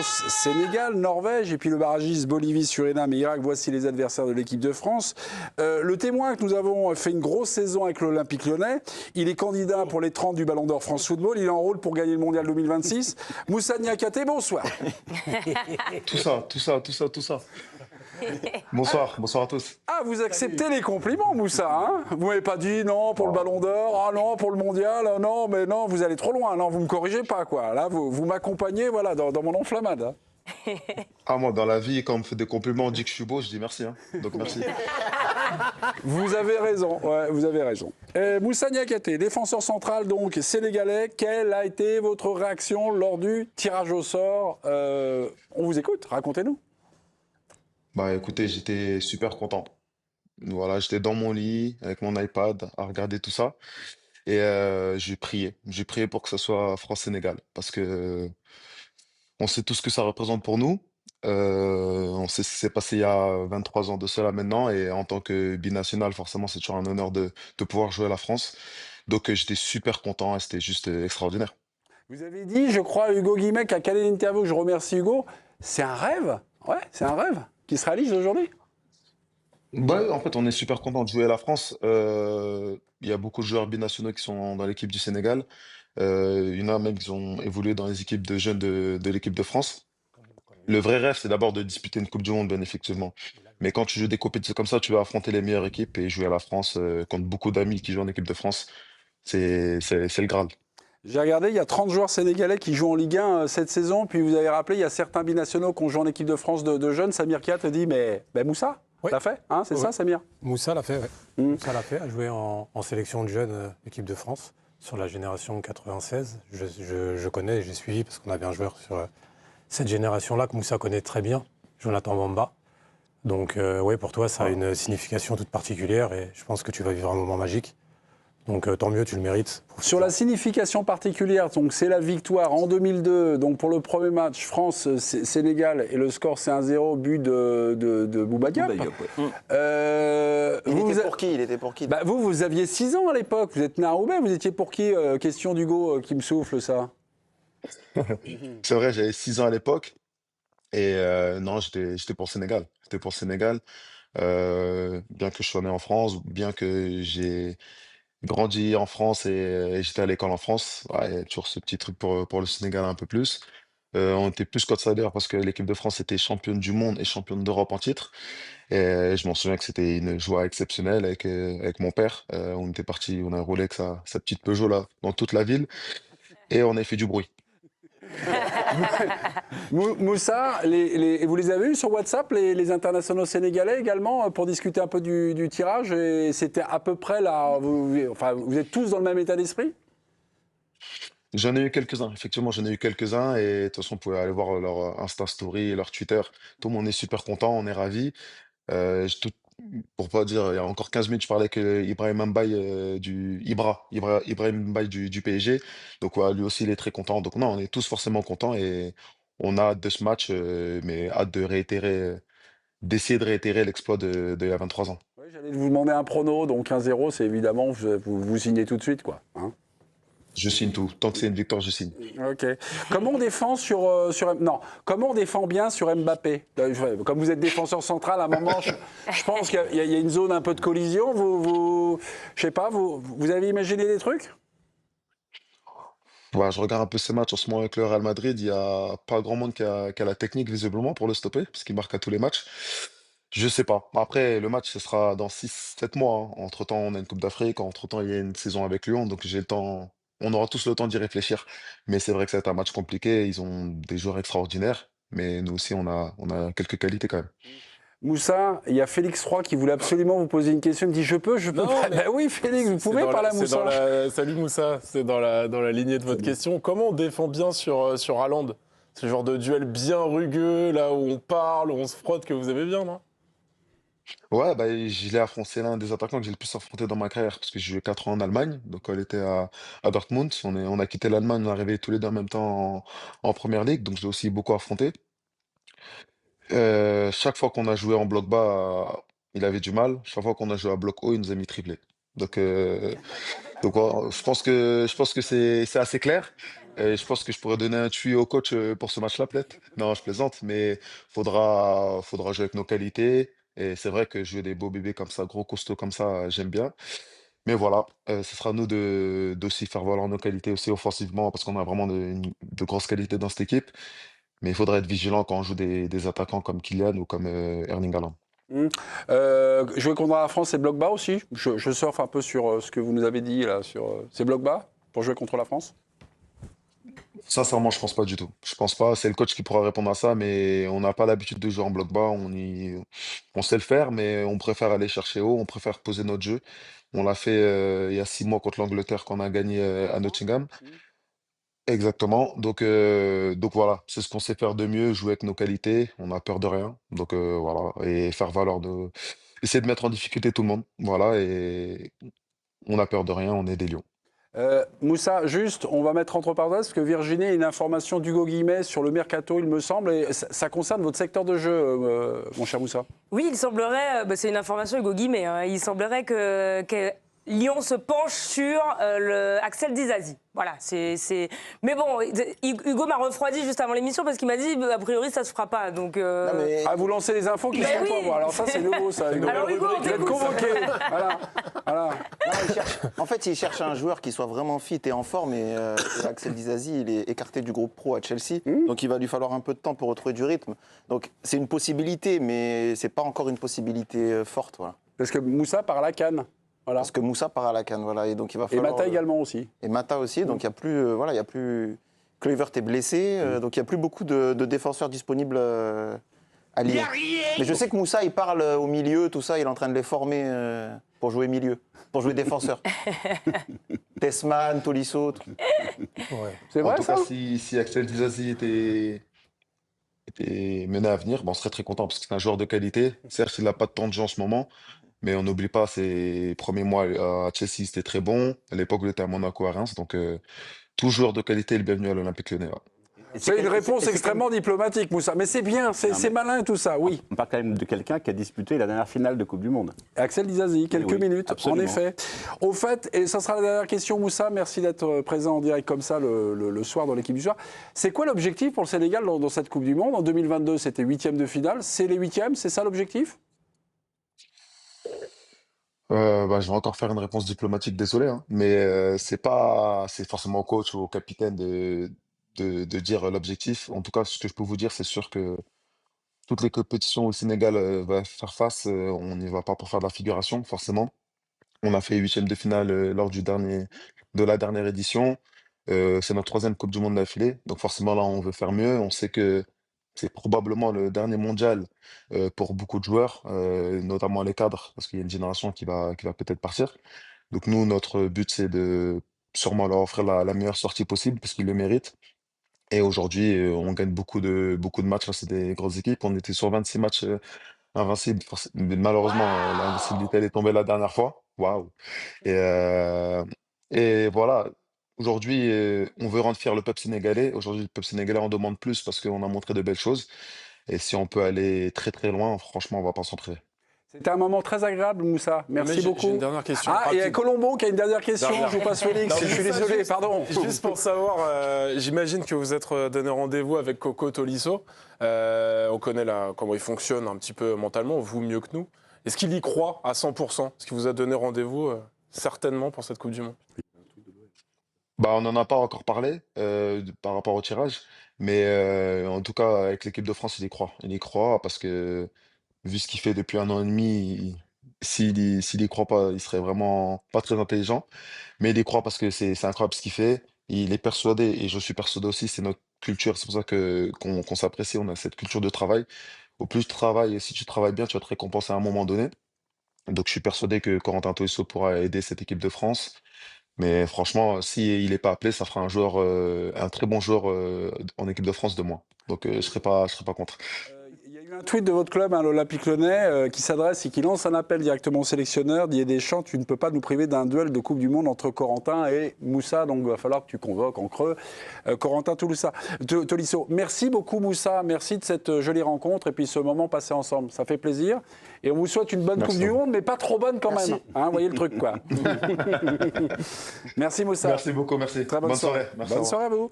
France, Sénégal, Norvège et puis le barragiste Bolivie, Suriname et Irak. Voici les adversaires de l'équipe de France. Le témoin que nous avons fait une grosse saison avec l'Olympique Lyonnais, il est candidat pour les 30 du Ballon d'Or France Football. Il est en rôle pour gagner le Mondial 2026. Moussa Niakhaté, bonsoir. Tout ça. Bonsoir à tous. Ah, vous acceptez les compliments, Moussa, hein? Vous m'avez pas dit non pour le Ballon d'Or, ah non pour le Mondial, ah non, mais non, vous allez trop loin, non, vous me corrigez pas, quoi. Là, vous m'accompagnez, voilà, dans mon enflammade. Hein. Ah, moi, dans la vie, quand on me fait des compliments, on dit que je suis beau, je dis merci. Hein. Donc, merci. Vous avez raison, ouais, vous avez raison. Moussa Niakhaté, défenseur central, donc, sénégalais, quelle a été votre réaction lors du tirage au sort? On vous écoute, racontez-nous. Bah, écoutez, j'étais super content. Voilà, j'étais dans mon lit, avec mon iPad, à regarder tout ça. Et j'ai prié. J'ai prié pour que ce soit France-Sénégal. Parce que on sait tout ce que ça représente pour nous. On sait ce qui s'est passé il y a 23 ans de cela maintenant. Et en tant que binational, forcément, c'est toujours un honneur de pouvoir jouer à la France. Donc, j'étais super content et c'était juste extraordinaire. Vous avez dit, je crois, Hugo Guimec a calé l'interview, je remercie Hugo, c'est un rêve, ouais, c'est un rêve qui se réalise aujourd'hui. Bah, en fait, on est super content de jouer à la France. Il y a beaucoup de joueurs binationaux qui sont dans l'équipe du Sénégal. Il y en a même qui ont évolué dans les équipes de jeunes de l'équipe de France. Le vrai rêve, c'est d'abord de disputer une Coupe du Monde, bien effectivement. Mais quand tu joues des compétitions comme ça, tu vas affronter les meilleures équipes et jouer à la France contre beaucoup d'amis qui jouent en équipe de France. C'est le Graal. J'ai regardé, il y a 30 joueurs sénégalais qui jouent en Ligue 1 cette saison, puis vous avez rappelé, il y a certains binationaux qui ont joué en équipe de France de jeunes. Samir Kiat a dit, mais Moussa, Oui. t'as fait, hein, c'est Oui. ça Samir? Moussa l'a fait, oui. Moussa l'a fait, a joué en sélection de jeunes équipe de France sur la génération 96. Je connais, j'ai suivi parce qu'on avait un joueur sur cette génération-là que Moussa connaît très bien, Jonathan Bamba. Donc oui, pour toi, ça a une signification toute particulière et je pense que tu vas vivre un moment magique. Donc tant mieux, tu le mérites. Sur la signification particulière, donc c'est la victoire en 2002, donc pour le premier match France-Sénégal, et le score c'est 1-0, but de Bouba Diop. Ouais. Il était pour qui Bah, vous aviez 6 ans à l'époque, vous êtes né à Roubaix, vous étiez pour qui? Question d'Hugo qui me souffle ça. C'est vrai, j'avais 6 ans à l'époque. Et non, j'étais pour le Sénégal. J'étais pour le Sénégal. Bien que je sois né en France, bien que j'ai grandi en France et j'étais à l'école en France, ouais, il y a toujours ce petit truc pour le Sénégal un peu plus. On était plus qu'outsider parce que l'équipe de France était championne du monde et championne d'Europe en titre. Et je m'en souviens que c'était une joie exceptionnelle avec mon père. On était parti, on a roulé avec sa petite Peugeot là dans toute la ville et on a fait du bruit. Moussa, vous les avez eus sur WhatsApp, les internationaux sénégalais également, pour discuter un peu du tirage, et c'était à peu près là, vous êtes tous dans le même état d'esprit? J'en ai eu quelques-uns, effectivement, j'en ai eu quelques-uns et de toute façon, vous pouvez aller voir leur Insta Story, leur Twitter. Tout le monde est super content, on est ravis. Pour pas dire, il y a encore 15 minutes, je parlais avec Ibrahim Mbaye Ibrahim Mbaye du PSG. Donc, ouais, lui aussi, il est très content. Donc, non, on est tous forcément contents et on a hâte de ce match, mais hâte d'essayer de réitérer l'exploit de il y a 23 ans. Oui, j'allais vous demander un prono, donc 1-0, c'est évidemment, vous signez tout de suite, quoi. Hein. Je signe tout. Tant que c'est une victoire, je signe. Ok. Comment on défend non, comment on défend bien sur Mbappé? Comme vous êtes défenseur central, à un moment, je pense qu'il y a une zone un peu de collision. Je sais pas, vous avez imaginé des trucs? Ouais, je regarde un peu ces matchs en ce moment avec le Real Madrid. Il y a pas grand monde qui a la technique visiblement pour le stopper, parce qu'il marque à tous les matchs. Je sais pas. Après, le match, ce sera dans 6 7 mois. Hein. Entre-temps, on a une Coupe d'Afrique. Entre-temps, il y a une saison avec Lyon. Donc, j'ai le temps. On aura tous le temps d'y réfléchir. Mais c'est vrai que ça va être un match compliqué. Ils ont des joueurs extraordinaires. Mais nous aussi, on a quelques qualités quand même. Moussa, il y a Félix Roy qui voulait absolument vous poser une question. Il me dit je peux Non, pas. mais Bah oui, Félix, vous pouvez parler à Moussa. Salut Moussa, c'est dans la lignée de votre question. Comment on défend bien sur Haaland? Ce genre de duel bien rugueux, là où on parle, où on se frotte, que vous aimez bien, non? Ouais, bah, je l'ai affronté. C'est l'un des attaquants que j'ai le plus affronté dans ma carrière. Parce que j'ai joué 4 ans en Allemagne. Donc, quand elle était à Dortmund, on a quitté l'Allemagne. On est arrivé tous les deux en même temps en première ligue. Donc, je l'ai aussi beaucoup affronté. Chaque fois qu'on a joué en bloc bas, il avait du mal. Chaque fois qu'on a joué à bloc haut, il nous a mis triplé. Donc, ouais, je pense que c'est assez clair. Et je pense que je pourrais donner un tuyau au coach pour ce match-là, peut-être. Non, je plaisante, mais faudra jouer avec nos qualités. Et c'est vrai que jouer des beaux bébés comme ça, gros costauds comme ça, j'aime bien. Mais voilà, ce sera à nous d'aussi faire valoir nos qualités aussi offensivement, parce qu'on a vraiment de grosses qualités dans cette équipe. Mais il faudra être vigilant quand on joue des attaquants comme Kylian ou comme Erling Haaland. Mmh. Jouer contre la France, c'est bloc bas aussi. Je surfe un peu sur ce que vous nous avez dit là. C'est bloc bas pour jouer contre la France. Sincèrement, je pense pas du tout. Je pense pas. C'est le coach qui pourra répondre à ça, mais on n'a pas l'habitude de jouer en bloc bas. On sait le faire, mais on préfère aller chercher haut. On préfère poser notre jeu. On l'a fait il y a 6 mois contre l'Angleterre qu'on a gagné à Nottingham. Exactement. Donc voilà, c'est ce qu'on sait faire de mieux, jouer avec nos qualités. On n'a peur de rien. Voilà, et faire valoir essayer de mettre en difficulté tout le monde. Voilà, et on n'a peur de rien. On est des lions. Moussa, juste, on va mettre entre parenthèses parce que Virginie a une information d'Hugo Guimet sur le mercato, il me semble, et ça concerne votre secteur de jeu, mon cher Moussa. Oui, il semblerait, c'est une information Hugo Guimet, hein, il semblerait que Lyon se penche sur Axel Disasi. Voilà, Mais bon, Hugo m'a refroidi juste avant l'émission parce qu'il m'a dit, a priori, ça se fera pas. Donc, Non, mais... Ah, vous lancez les infos qui ne sont oui. pas. Bon, alors ça, c'est nouveau, ça. Alors, Hugo, vous êtes convoqué. Voilà. Non, en fait, il cherche un joueur qui soit vraiment fit et en forme. Et Axel Disasi, il est écarté du groupe pro à Chelsea. Donc, il va lui falloir un peu de temps pour retrouver du rythme. Donc, c'est une possibilité, mais c'est pas encore une possibilité forte. Voilà. Parce que Moussa part à la CAN. Voilà. Parce que Moussa part à la CAN, voilà, et donc il va falloir. Et Mata également aussi. Et Mata aussi, donc il y a plus, voilà, il y a plus. Kluivert est blessé, donc il y a plus beaucoup de défenseurs disponibles à Lyon. Mais je sais que Moussa, il parle au milieu, tout ça, il est en train de les former pour jouer milieu, pour jouer défenseur. Tessman, Tolisso. Ouais. C'est En vrai tout ça cas, si Axel Disasi était mené à venir, on serait très content parce que c'est un joueur de qualité. Certes, il n'a pas de temps de jeu en ce moment, mais on n'oublie pas ses premiers mois à Chelsea, c'était très bon. À l'époque, il était à Monaco à Reims, donc tout joueur de qualité est le bienvenu à l'Olympique Lyonnais. Ouais. C'est une réponse extrêmement diplomatique, Moussa. Mais c'est bien, c'est malin tout ça, oui. On parle quand même de quelqu'un qui a disputé la dernière finale de Coupe du Monde. Axel Disasi, quelques Oui, minutes, absolument. en effet. Au fait, et ça sera la dernière question, Moussa, merci d'être présent en direct comme ça le soir dans l'équipe du soir. C'est quoi l'objectif pour le Sénégal dans cette Coupe du Monde? En 2022, c'était 8e de finale. C'est les 8e, c'est ça l'objectif? Je vais encore faire une réponse diplomatique, désolé, hein, mais c'est forcément au coach ou au capitaine de dire l'objectif. En tout cas, ce que je peux vous dire, c'est sûr que toutes les compétitions où le Sénégal va faire face, on n'y va pas pour faire de la figuration, forcément. On a fait 8e de finale lors de la dernière édition. C'est notre troisième Coupe du Monde d'affilée. Donc forcément, là, on veut faire mieux. On sait que c'est probablement le dernier mondial pour beaucoup de joueurs, notamment les cadres, parce qu'il y a une génération qui va peut-être partir. Donc nous, notre but, c'est de sûrement leur offrir la meilleure sortie possible, parce qu'ils le méritent. Et aujourd'hui, on gagne beaucoup de matchs. Là, c'est des grosses équipes. On était sur 26 matchs invincibles. Mais malheureusement, l'invincibilité, elle est tombée la dernière fois. Waouh! Et, et voilà, aujourd'hui, on veut rendre fier le peuple sénégalais. Aujourd'hui, le peuple sénégalais en demande plus parce qu'on a montré de belles choses. Et si on peut aller très très loin, franchement, on va pas s'en priver. C'était un moment très agréable, Moussa. Merci J'ai beaucoup. une dernière question. Ah, et il y a rapide. Colombo qui a une dernière question. Dernière. Je vous passe Félix. Non, Je suis juste ça, désolé, juste- pardon. Juste pour savoir, j'imagine que vous êtes donné rendez-vous avec Coco Tolisso. On connaît comment il fonctionne un petit peu mentalement, vous mieux que nous. Est-ce qu'il y croit à 100%? Est-ce qu'il vous a donné rendez-vous certainement pour cette Coupe du Monde? On n'en a pas encore parlé par rapport au tirage, mais en tout cas, avec l'équipe de France, il y croit. Il y croit parce que, vu ce qu'il fait depuis 1 an et demi, s'il y croit pas, il serait vraiment pas très intelligent. Mais il y croit parce que c'est incroyable ce qu'il fait. Il est persuadé, et je suis persuadé aussi, c'est notre culture. C'est pour ça qu'on s'apprécie, on a cette culture de travail. Au plus tu travailles, et si tu travailles bien, tu vas te récompenser à un moment donné. Donc je suis persuadé que Corentin Tolisso pourra aider cette équipe de France. Mais franchement, si il n'est pas appelé, ça fera un très bon joueur en équipe de France de moins. Donc je serai pas contre. Il y a eu Un tweet de votre club, hein, l'Olympique Lyonnais, qui s'adresse et qui lance un appel directement au sélectionneur. Didier Deschamps, tu ne peux pas nous priver d'un duel de Coupe du Monde entre Corentin et Moussa, donc il va falloir que tu convoques en creux Corentin Tolisso. Merci beaucoup Moussa, merci de cette jolie rencontre et puis ce moment passé ensemble. Ça fait plaisir. Et on vous souhaite une bonne Coupe du Monde, mais pas trop bonne quand même. Hein, voyez le truc, quoi. Merci Moussa. Merci beaucoup, merci. Très bonne soirée. Merci, Bonne soirée à vous.